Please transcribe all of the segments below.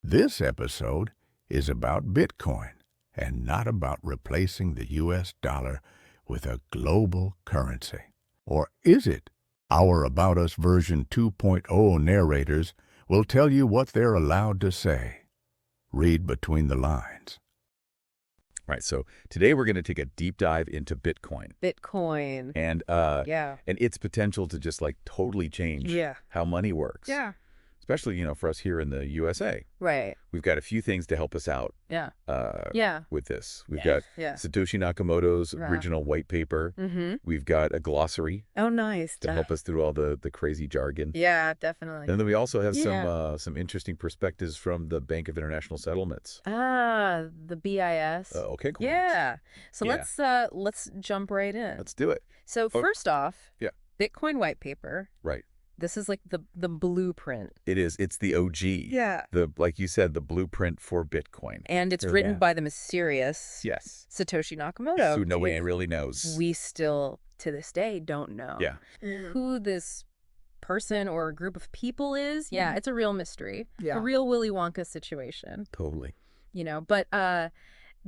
This episode is about Bitcoin and not about replacing the US dollar with a global currency. Or is it? Our About Us version 2.0 narrators will tell you what they're allowed to say. Read between the lines. Right. So today we're going to take a deep dive into Bitcoin. Bitcoin. And its potential to just like totally change how money works. Yeah. Especially, for us here in the USA. Right. We've got a few things to help us out. With this. We've got Satoshi Nakamoto's original white paper. Mm-hmm. We've got a glossary. Oh, nice. To help us through all the crazy jargon. Yeah, definitely. And then we also have some interesting perspectives from the Bank of International Settlements. The BIS. Okay, cool. Yeah. So let's jump right in. Let's do it. So first off, Yeah. Bitcoin white paper. Right. This is like the blueprint. It is. It's the OG. Yeah. Like you said, the blueprint for Bitcoin. And it's written by the mysterious Satoshi Nakamoto. Who nobody really knows. We still, to this day, don't know who this person or group of people is. Yeah, it's a real mystery. Yeah. A real Willy Wonka situation. Totally. But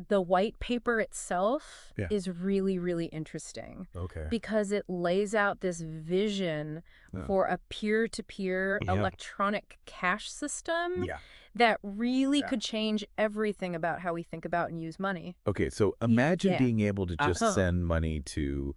the white paper itself is really, really interesting. Okay. Because it lays out this vision for a peer-to-peer electronic cash system that really could change everything about how we think about and use money. Okay, so imagine being able to just send money to,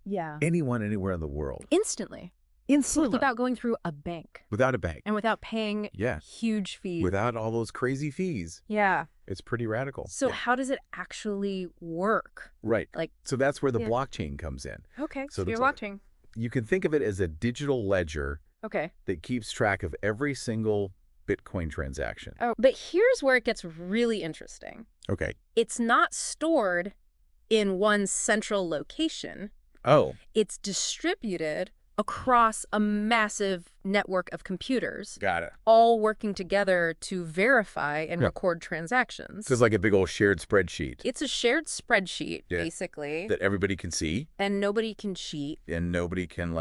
anyone, anywhere in the world. Instantly. Without going through a bank. Without a bank. And without paying huge fees. Without all those crazy fees. Yeah. It's pretty radical. So how does it actually work? Right. So that's where the blockchain comes in. Okay, so you're blockchain. You can think of it as a digital ledger that keeps track of every single Bitcoin transaction. Oh, but here's where it gets really interesting. Okay. It's not stored in one central location. Oh. It's distributed across a massive network of computers. Got it. All working together to verify and record transactions. So it's like a big old shared spreadsheet. It's a shared spreadsheet, basically. That everybody can see. And nobody can cheat. And nobody can,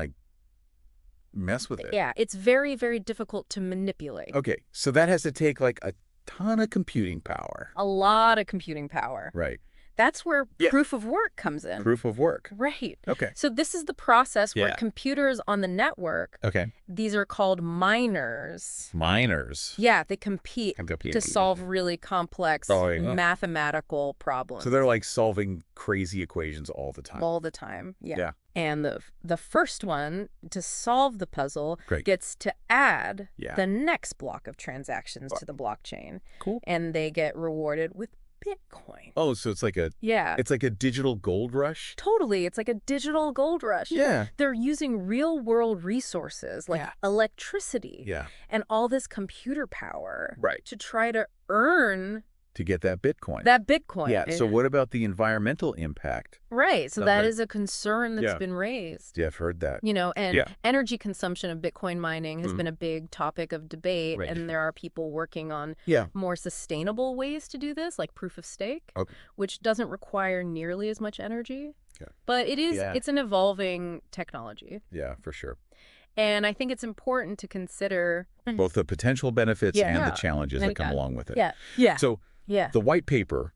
mess with it. Yeah, it's very, very difficult to manipulate. Okay, so that has to take, a ton of computing power. A lot of computing power. Right. That's where proof of work comes in. Proof of work. Right. Okay. So this is the process where computers on the network, these are called miners. Miners. Yeah, they compete to solve really complex mathematical problems. So they're solving crazy equations all the time. All the time, yeah. And the first one to solve the puzzle gets to add the next block of transactions to the blockchain. Cool. And they get rewarded with Bitcoin. Oh, so it's like a digital gold rush? Totally. It's like a digital gold rush. Yeah. They're using real world resources like electricity and all this computer power to try to earn to get that Bitcoin. Yeah. So what about the environmental impact? Right. So that is a concern that's been raised. Yeah, I've heard that. And energy consumption of Bitcoin mining has been a big topic of debate. Right. And there are people working on more sustainable ways to do this, like proof of stake, which doesn't require nearly as much energy. Okay. But it's an evolving technology. Yeah, for sure. And I think it's important to consider both the potential benefits and the challenges that come along with it. Yeah. So the white paper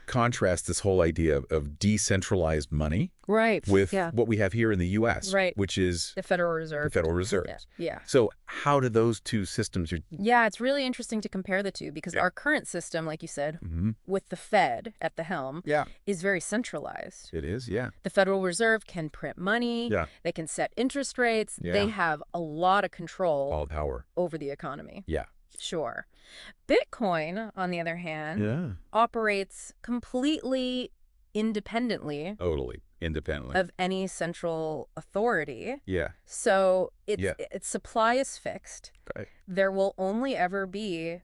contrasts this whole idea of decentralized money with what we have here in the U.S., which is the Federal Reserve. The Federal Reserve. Yeah. So how do those two systems... Yeah, it's really interesting to compare the two because our current system, like you said, with the Fed at the helm, is very centralized. It is, yeah. The Federal Reserve can print money. Yeah. They can set interest rates. Yeah. They have a lot of control. All power. Over the economy. Yeah. Sure. Bitcoin, on the other hand, operates completely independently. Totally independently. Of any central authority. Yeah. So its supply is fixed. Right. There will only ever be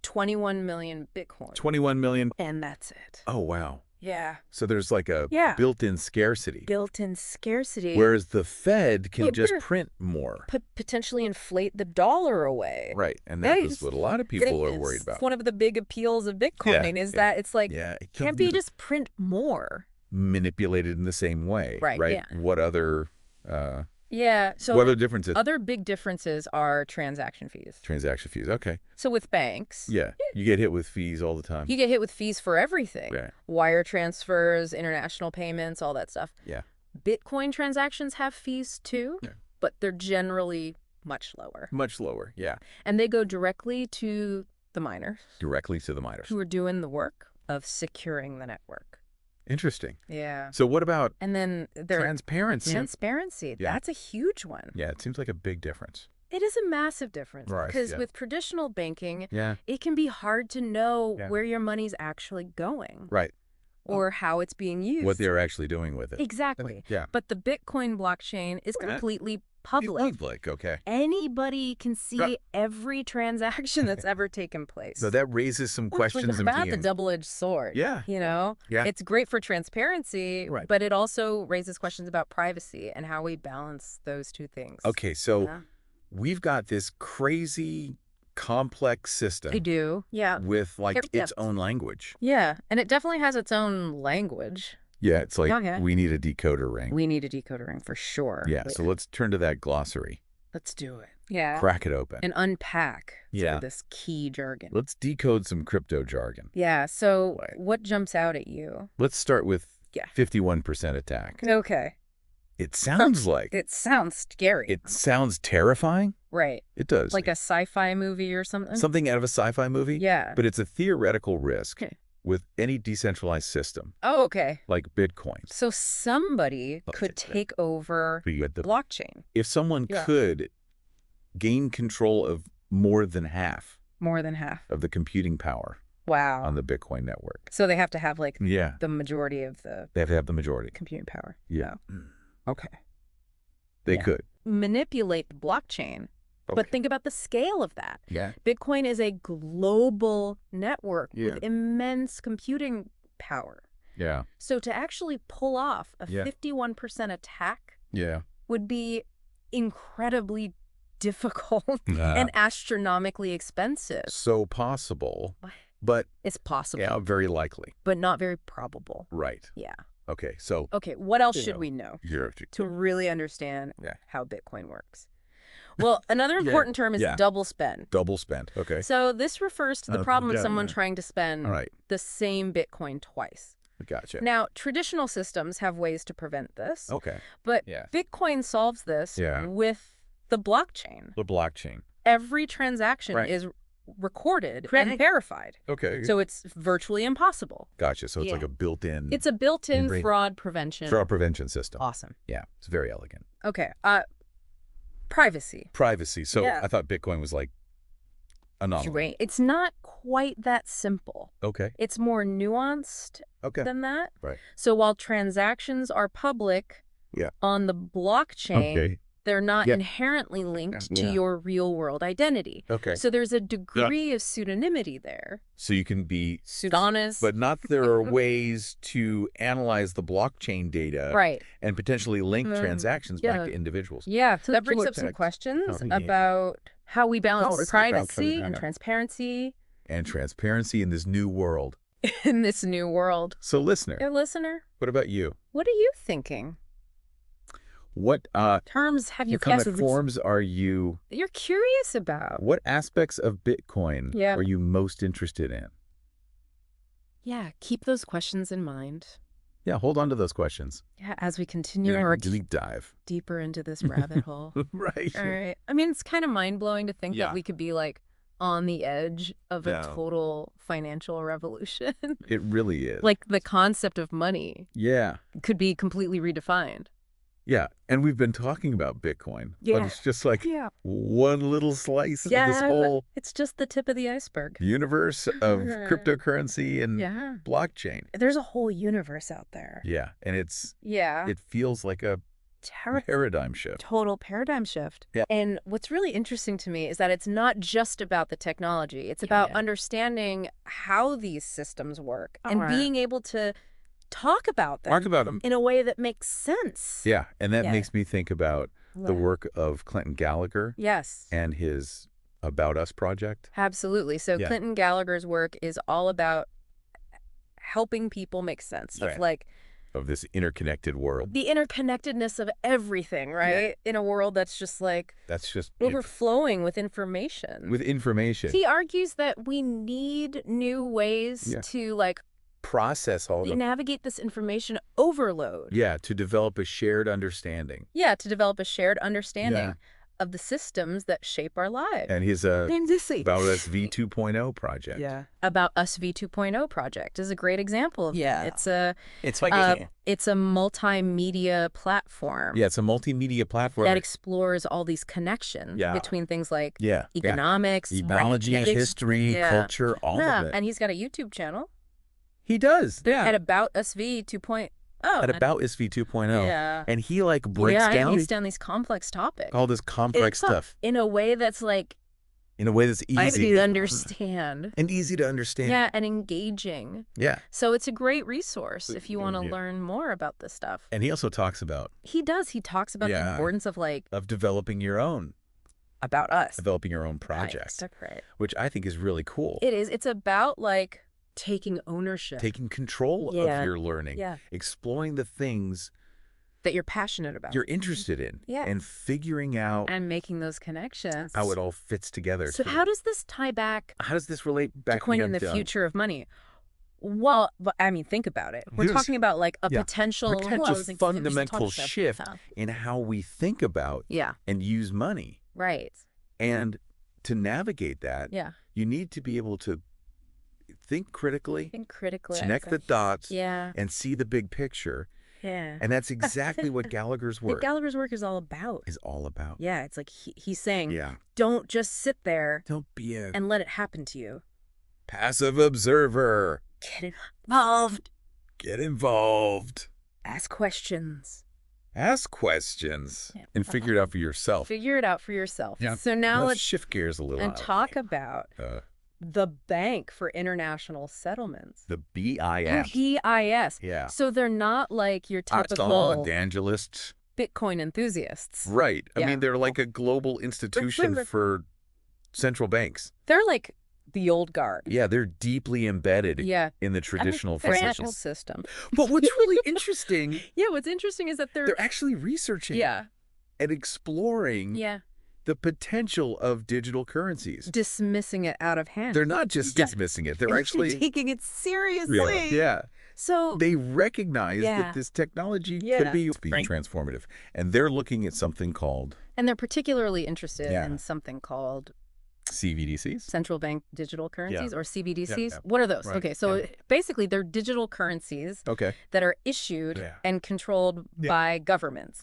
21 million Bitcoin. 21 million? And that's it. Oh, wow. Yeah. So there's like a built-in scarcity. Built-in scarcity. Whereas the Fed can just print more. Potentially inflate the dollar away. Right. And that is what a lot of people are worried about. One of the big appeals of Bitcoin is that it's like, it can't be just print more. Manipulated in the same way. Right. Yeah. What other Yeah. So what other differences? Other big differences are transaction fees. Transaction fees. Okay. So with banks. Yeah. You get hit with fees all the time. You get hit with fees for everything. Yeah. Wire transfers, international payments, all that stuff. Yeah. Bitcoin transactions have fees too, but they're generally much lower. Much lower. Yeah. And they go directly to the miners. Directly to the miners. Who are doing the work of securing the network. Interesting. Yeah. So what about transparency? Transparency. Yeah. That's a huge one. Yeah, it seems like a big difference. It is a massive difference. Right. Because with traditional banking, yeah. it can be hard to know where your money's actually going. Right. Or how it's being used. What they're actually doing with it. Exactly. Yeah. But the Bitcoin blockchain is completely public. Okay. Anybody can see every transaction that's ever taken place. So that raises some questions. It's about the double-edged sword. Yeah. You know? Yeah. It's great for transparency, but it also raises questions about privacy and how we balance those two things. Okay, so we've got this crazy complex system. I do. Yeah. With like its own language. Yeah. And it definitely has its own language. Yeah, it's like we need a decoder ring. We need a decoder ring for sure. Yeah, so let's turn to that glossary. Let's do it. Yeah. Crack it open. And unpack this key jargon. Let's decode some crypto jargon. Yeah, so what jumps out at you? Let's start with 51% attack. Okay. It sounds like... It sounds scary. It sounds terrifying. Right. It does. Like a sci-fi movie or something? Something out of a sci-fi movie? Yeah. But it's a theoretical risk with any decentralized system. Oh, okay. Like Bitcoin. So somebody could take over the blockchain. If someone could gain control of more than half. More than half. Of the computing power. Wow. On the Bitcoin network. So they have to have like the majority of the... They have to have the majority. Computing power. Yeah. Okay. They could. Manipulate the blockchain. Okay. But think about the scale of that. Yeah. Bitcoin is a global network with immense computing power. Yeah. So to actually pull off a 51% attack would be incredibly difficult and astronomically expensive. So possible, but... It's possible. Yeah, very likely. But not very probable. Right. Yeah. Okay, so... Okay, what else should we know to really understand Yeah. how Bitcoin works? Well, another important term is double spend. Double spend, okay. So this refers to the problem of someone trying to spend All right. the same Bitcoin twice. Gotcha. Now, traditional systems have ways to prevent this. Okay. But Bitcoin solves this with the blockchain. The blockchain. Every transaction is recorded and verified. Okay. So it's virtually impossible. Gotcha. So it's like a built-in... It's a built-in fraud prevention. Fraud prevention system. Awesome. Yeah. It's very elegant. Okay. Privacy. Privacy. So I thought Bitcoin was like a novel. Right. It's not quite that simple. Okay. It's more nuanced than that. Right. So while transactions are public on the blockchain, they're not inherently linked to your real-world identity. Okay. So there's a degree of pseudonymity there. So you can be... Pseudonymous. But not there are ways to analyze the blockchain data and potentially link transactions back to individuals. Yeah. So that brings up some questions about how we balance privacy and transparency. And transparency in this new world. In this new world. So listener. Yeah, listener. What about you? What are you thinking? What terms have you kind of forms are you... You're curious about? What aspects of Bitcoin are you most interested in? Yeah, keep those questions in mind. Yeah, hold on to those questions. Yeah, as we continue our deep dive deeper into this rabbit hole. Right. All right. I mean, it's kind of mind-blowing to think that we could be like on the edge of a total financial revolution. It really is. Like the concept of money could be completely redefined. Yeah, and we've been talking about Bitcoin, but it's just like one little slice of this whole... It's just the tip of the iceberg. Universe of cryptocurrency and blockchain. There's a whole universe out there. Yeah, and it's... It feels like a paradigm shift. Total paradigm shift. Yeah. And what's really interesting to me is that it's not just about the technology. It's about understanding how these systems work and being able to talk about them. In a way that makes sense. Yeah, and that makes me think about the work of Clinton Gallagher. Yes. And his About Us project. Absolutely. So Clinton Gallagher's work is all about helping people make sense of like of this interconnected world. The interconnectedness of everything, right? In a world that's just like overflowing with information. He argues that we need new ways to like process all the navigate this information overload. Yeah, to develop a shared understanding. Yeah, to develop a shared understanding of the systems that shape our lives. And his About Us V 2.0 project. Yeah. About Us V 2.0 project is a great example of that. It's a multimedia platform. Yeah, it's a multimedia platform that explores all these connections between things like economics, biology, history, culture, all of it. And he's got a YouTube channel. He does. Yeah. At About Us V 2.0. At About Us V 2.0. Yeah. And he like breaks down these complex topics. All this complex stuff. In a way that's like easy to understand. And easy to understand. Yeah, and engaging. Yeah. So it's a great resource if you want to learn more about this stuff. And he also talks about He talks about the importance of developing your own About Us. Developing your own project. Right. Which I think is really cool. It is. It's about taking ownership. Taking control of your learning. Yeah. Exploring the things that you're passionate about. You're interested in. Yeah. And figuring out. And making those connections. How it all fits together. So how does this tie back? How does this relate back to coining the future of money? Well, I mean, think about it. We're talking about a potential fundamental shift in how we think about and use money. Right. And to navigate that, you need to be able to think critically, connect the dots, and see the big picture. Yeah. And that's exactly what Gallagher's work. Gallagher's work is all about. Yeah, it's like he's saying, don't just sit there. Don't be and let it happen to you. Passive observer. Get involved. Get involved. Ask questions. And figure it out for yourself. Yeah. So now let's shift gears a little and talk about the Bank for International Settlements. The BIS. BIS. Yeah. So they're not like your typical evangelists. Bitcoin enthusiasts. Right. I mean, they're like a global institution for central banks. They're like the old guard. Yeah, they're deeply embedded in the traditional financial system. But what's really interesting... what's interesting is that they're actually researching and exploring the potential of digital currencies. Dismissing it out of hand. They're not just dismissing it. They're actually taking it seriously. Yeah. So they recognize that this technology could be transformative. And they're looking at something called... And they're particularly interested in something called... CBDCs? Central bank digital currencies or CBDCs? Yeah. What are those? Right. Okay, so basically they're digital currencies that are issued and controlled by governments.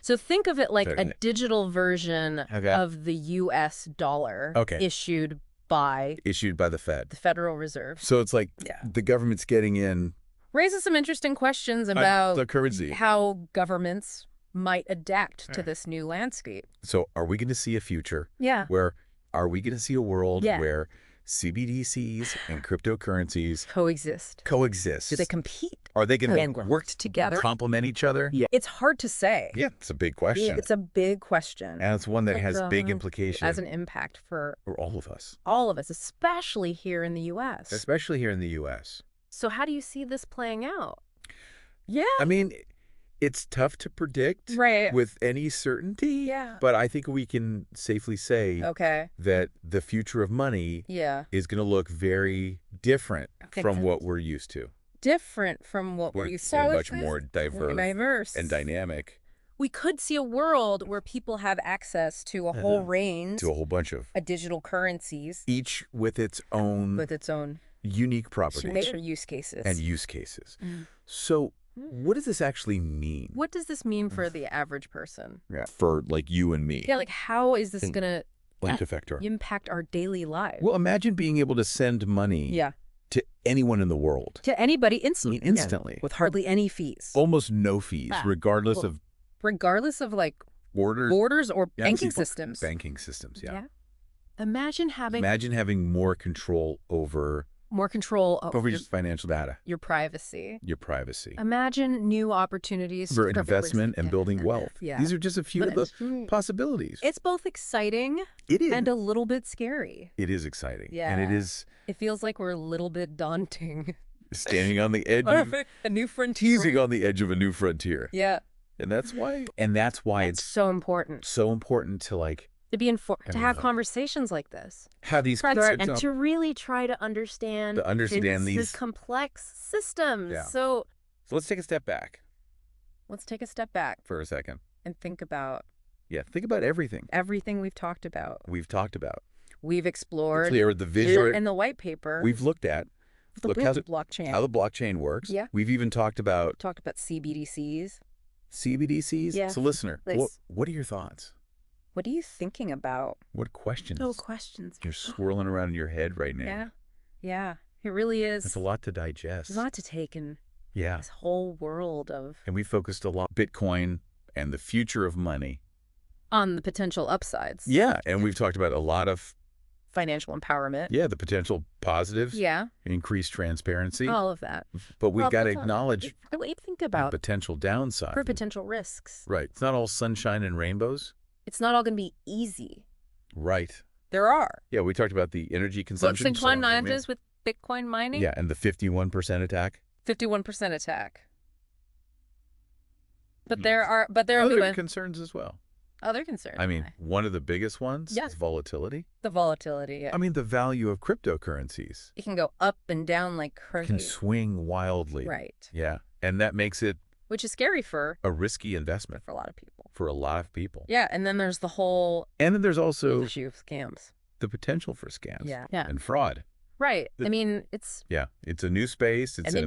So think of it like a digital version of the U.S. dollar issued by the Fed. The Federal Reserve. So it's like the government's getting in... Raises some interesting questions about the currency. How governments might adapt to this new landscape. So are we going to see a future where... Are we going to see a world where CBDCs and cryptocurrencies coexist? Do they compete? Are they going to work together? Complement each other? Yeah. It's hard to say. Yeah, it's a big question. It's a big question. And it's one that has big implications. Has an impact for all of us. All of us, especially here in the U.S. So how do you see this playing out? Yeah. I mean... It's tough to predict with any certainty, but I think we can safely say that the future of money is going to look very different from what we're used to. Different from what we're used to. Much more diverse and dynamic. We could see a world where people have access to a whole range, to a whole bunch of digital currencies, each with its own unique properties, use cases. So. What does this actually mean? What does this mean for the average person? Yeah, for like you and me. Yeah, like how is this going to impact our daily lives? Well, imagine being able to send money to anyone in the world. To anybody instantly. Instantly. With hardly any fees. Almost no fees, regardless of like borders or banking systems. Banking systems, yeah. Imagine having more control over just financial data. Your privacy. Imagine new opportunities for investment and building wealth. Yeah. These are just a few of the possibilities. It's both exciting and a little bit scary. It is exciting. Yeah. And it is... It feels like we're a little bit daunting. Standing on the edge. Perfect. A new frontier. Teasing on the edge of a new frontier. Yeah. And that's why it's so important. So important to like to be informed, to have conversations like this, have these and to really try to understand these complex systems. Yeah. So let's take a step back. Let's take a step back for a second and think about everything. Everything we've talked about. We've explored the visual in the white paper. We've looked at how the blockchain works. Yeah. We've even talked about CBDCs. CBDCs. Yeah. So listener, what are your thoughts? What are you thinking about? What questions? Oh, questions. You're swirling around in your head right now. Yeah. Yeah. It really is. It's a lot to digest. There's a lot to take in. Yeah. This whole world of... And we focused a lot on Bitcoin and the future of money. On the potential upsides. Yeah. And we've talked about a lot of... financial empowerment. Yeah, the potential positives. Yeah. Increased transparency. All of that. But we've got to acknowledge... think about... potential downside. For potential risks. Right. It's not all sunshine and rainbows. It's not all going to be easy. Right. There are. Yeah, we talked about the energy consumption. Challenges with Bitcoin mining. Yeah, and the 51% attack. 51% attack. But there are other concerns as well. Other concerns. I mean, one of the biggest ones is volatility. The volatility, yeah. I mean, the value of cryptocurrencies. It can go up and down like crazy. Can swing wildly. Right. Yeah, and that makes it... which is scary for... a risky investment. For a lot of people. For a lot of people. Yeah, and then there's the whole... and then there's also... issue of scams. The potential for scams. Yeah. And fraud. Right. I mean, it's... yeah, it's a new space. It's a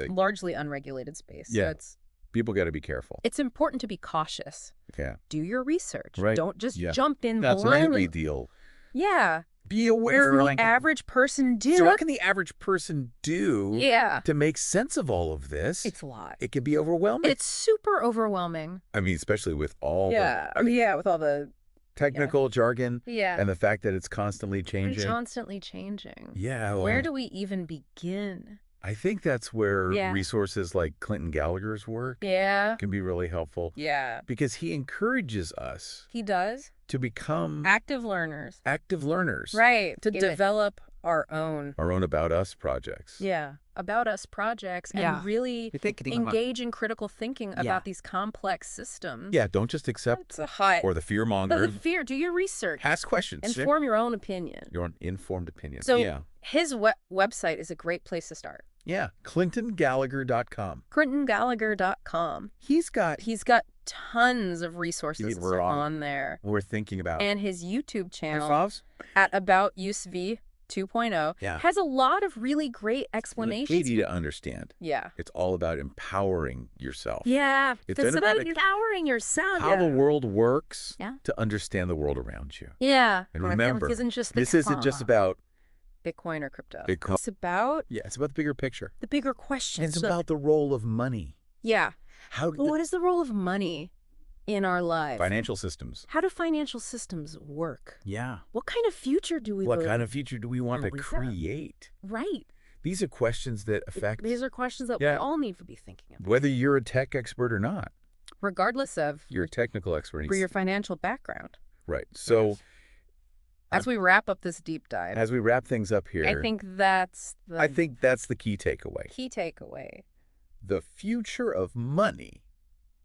largely unregulated space. Yeah. So people got to be careful. It's important to be cautious. Yeah. Do your research. Right. Don't just jump in blindly. That's every deal. Yeah. Be aware. What can the average person do? So what can the average person do to make sense of all of this? It's a lot. It can be overwhelming. It's super overwhelming. I mean, especially with all with all the technical jargon. Yeah. And the fact that it's constantly changing. It's constantly changing. Yeah. Well, where do we even begin? I think that's where resources like Clinton Gallagher's work can be really helpful. Yeah. Because he encourages us. He does. To become... active learners. Active learners. Right. To develop our own About Us projects. Yeah. About Us projects and really engage in critical thinking about these complex systems. Yeah. Don't just accept or the fear monger. Do your research. Ask questions. And form your own opinion. Your own informed opinion. So his website is a great place to start. Yeah. ClintonGallagher.com. ClintonGallagher.com. He's got tons of resources on there. We're thinking about. And his YouTube channel at About Use V 2.0 has a lot of really great explanations. It's easy to understand. Yeah. It's all about empowering yourself. Yeah. It's about empowering yourself. How the world works to understand the world around you. Yeah. And remember, this isn't just about Bitcoin or crypto. It's about... yeah, it's about the bigger picture. The bigger questions. It's about the role of money. Yeah. What is the role of money in our lives? Financial systems. How do financial systems work? Yeah. What kind of future do we want to create? Right. These are questions that affect... These are questions that we all need to be thinking about. Whether you're a tech expert or not. Regardless of... You're a technical expert. For your financial background. Right. So... as we wrap up this deep dive. As we wrap things up here. I think that's the key takeaway. Key takeaway. The future of money.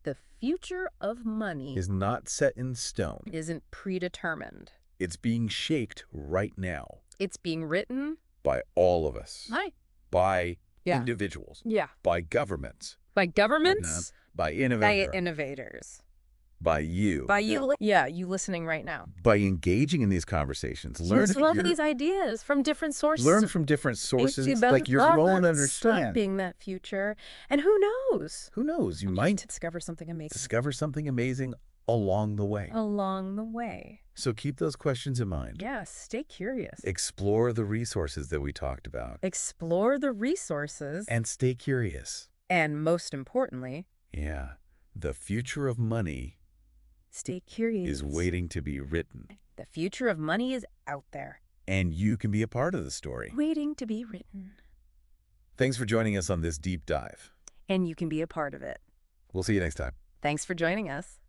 The future of money is not set in stone. Isn't predetermined. It's being shaped right now. It's being written by all of us. By individuals. Yeah. By governments. By governments. By innovators. By you. By you. Yeah, you listening right now. By engaging in these conversations. Learn these ideas from different sources. Learn from different sources. Like you're growing to understand. Being that future. And who knows? Who knows? You might discover something amazing. Discover something amazing along the way. Along the way. So keep those questions in mind. Yeah, stay curious. Explore the resources that we talked about. Explore the resources. And stay curious. And most importantly. Yeah, the future of money... stay curious. Is waiting to be written. The future of money is out there. And you can be a part of the story. Waiting to be written. Thanks for joining us on this deep dive. And you can be a part of it. We'll see you next time. Thanks for joining us.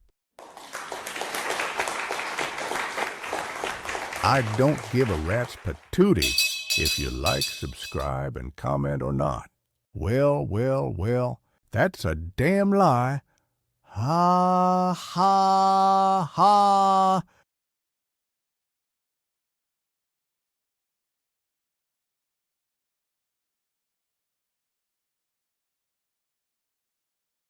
I don't give a rat's patootie if you like, subscribe, and comment or not. Well, that's a damn lie. Ha, ha, ha.